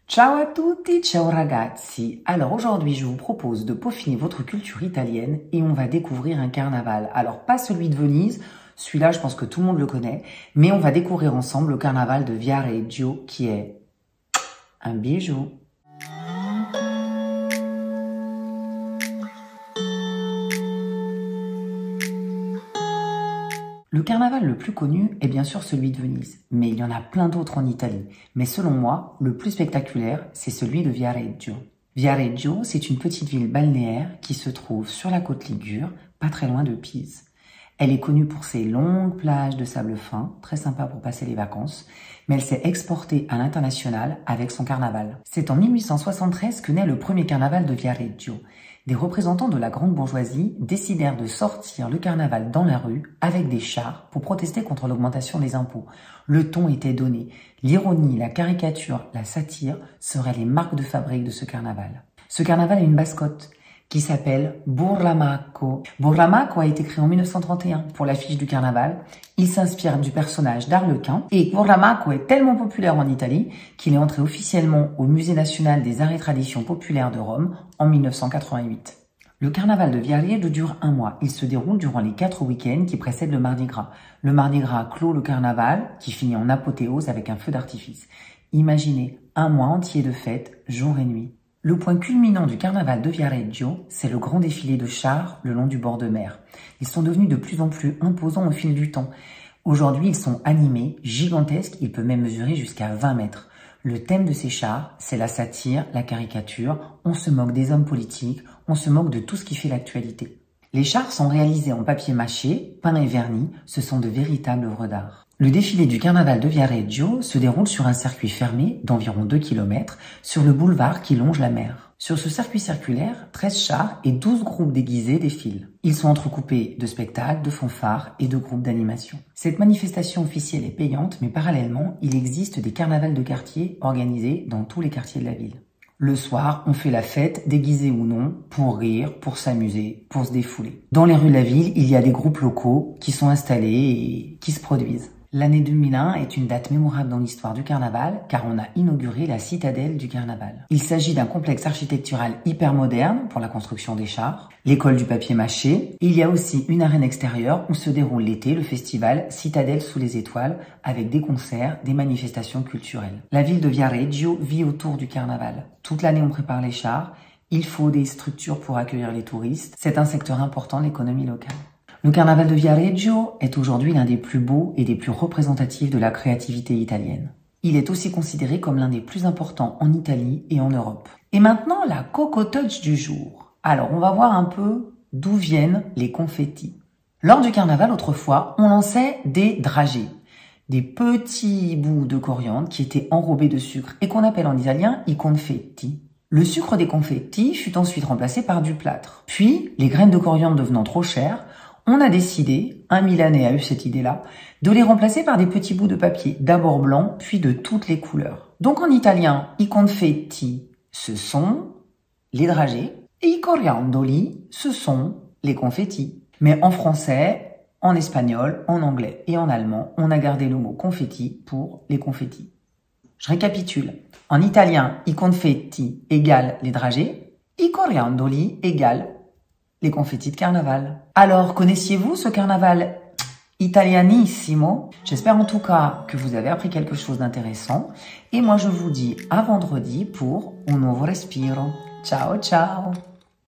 Ciao à tutti, ciao ragazzi. Alors aujourd'hui, je vous propose de peaufiner votre culture italienne et on va découvrir un carnaval. Alors pas celui de Venise, celui-là je pense que tout le monde le connaît, mais on va découvrir ensemble le carnaval de Viareggio qui est un bijou. Le carnaval le plus connu est bien sûr celui de Venise, mais il y en a plein d'autres en Italie. Mais selon moi, le plus spectaculaire, c'est celui de Viareggio. Viareggio, c'est une petite ville balnéaire qui se trouve sur la côte Ligure, pas très loin de Pise. Elle est connue pour ses longues plages de sable fin, très sympa pour passer les vacances, mais elle s'est exportée à l'international avec son carnaval. C'est en 1873 que naît le premier carnaval de Viareggio. Des représentants de la grande bourgeoisie décidèrent de sortir le carnaval dans la rue avec des chars pour protester contre l'augmentation des impôts. Le ton était donné. L'ironie, la caricature, la satire seraient les marques de fabrique de ce carnaval. Ce carnaval a une mascotte qui s'appelle Burlamacco. Burlamacco a été créé en 1931 pour l'affiche du carnaval. Il s'inspire du personnage d'Arlequin et Burlamacco est tellement populaire en Italie qu'il est entré officiellement au Musée national des arts et traditions populaires de Rome en 1988. Le carnaval de Viareggio dure un mois. Il se déroule durant les 4 week-ends qui précèdent le Mardi Gras. Le Mardi Gras clôt le carnaval qui finit en apothéose avec un feu d'artifice. Imaginez un mois entier de fêtes, jour et nuit. Le point culminant du carnaval de Viareggio, c'est le grand défilé de chars le long du bord de mer. Ils sont devenus de plus en plus imposants au fil du temps. Aujourd'hui, ils sont animés, gigantesques, ils peuvent même mesurer jusqu'à 20 mètres. Le thème de ces chars, c'est la satire, la caricature, on se moque des hommes politiques, on se moque de tout ce qui fait l'actualité. Les chars sont réalisés en papier mâché, peints et vernis, ce sont de véritables œuvres d'art. Le défilé du carnaval de Viareggio se déroule sur un circuit fermé d'environ 2 km sur le boulevard qui longe la mer. Sur ce circuit circulaire, 13 chars et 12 groupes déguisés défilent. Ils sont entrecoupés de spectacles, de fanfares et de groupes d'animation. Cette manifestation officielle est payante, mais parallèlement, il existe des carnavals de quartier organisés dans tous les quartiers de la ville. Le soir, on fait la fête, déguisé ou non, pour rire, pour s'amuser, pour se défouler. Dans les rues de la ville, il y a des groupes locaux qui sont installés et qui se produisent. L'année 2001 est une date mémorable dans l'histoire du carnaval car on a inauguré la citadelle du carnaval. Il s'agit d'un complexe architectural hyper moderne pour la construction des chars, l'école du papier mâché, et il y a aussi une arène extérieure où se déroule l'été le festival Citadelle sous les étoiles avec des concerts, des manifestations culturelles. La ville de Viareggio vit autour du carnaval. Toute l'année on prépare les chars, il faut des structures pour accueillir les touristes, c'est un secteur important de l'économie locale. Le carnaval de Viareggio est aujourd'hui l'un des plus beaux et des plus représentatifs de la créativité italienne. Il est aussi considéré comme l'un des plus importants en Italie et en Europe. Et maintenant, la Coco Touch du jour. Alors, on va voir un peu d'où viennent les confettis. Lors du carnaval, autrefois, on lançait des dragées, des petits bouts de coriandre qui étaient enrobés de sucre et qu'on appelle en italien i confetti. Le sucre des confettis fut ensuite remplacé par du plâtre. Puis, les graines de coriandre devenant trop chères, on a décidé, un Milanais a eu cette idée-là, de les remplacer par des petits bouts de papier, d'abord blancs, puis de toutes les couleurs. Donc en italien, i confetti, ce sont les dragées, et i coriandoli, ce sont les confettis. Mais en français, en espagnol, en anglais et en allemand, on a gardé le mot confetti pour les confettis. Je récapitule. En italien, i confetti égale les dragées, i coriandoli égale les confettis de carnaval. Alors, connaissiez-vous ce carnaval italianissimo? J'espère en tout cas que vous avez appris quelque chose d'intéressant. Et moi, je vous dis à vendredi pour un nuovo respiro. Ciao, ciao!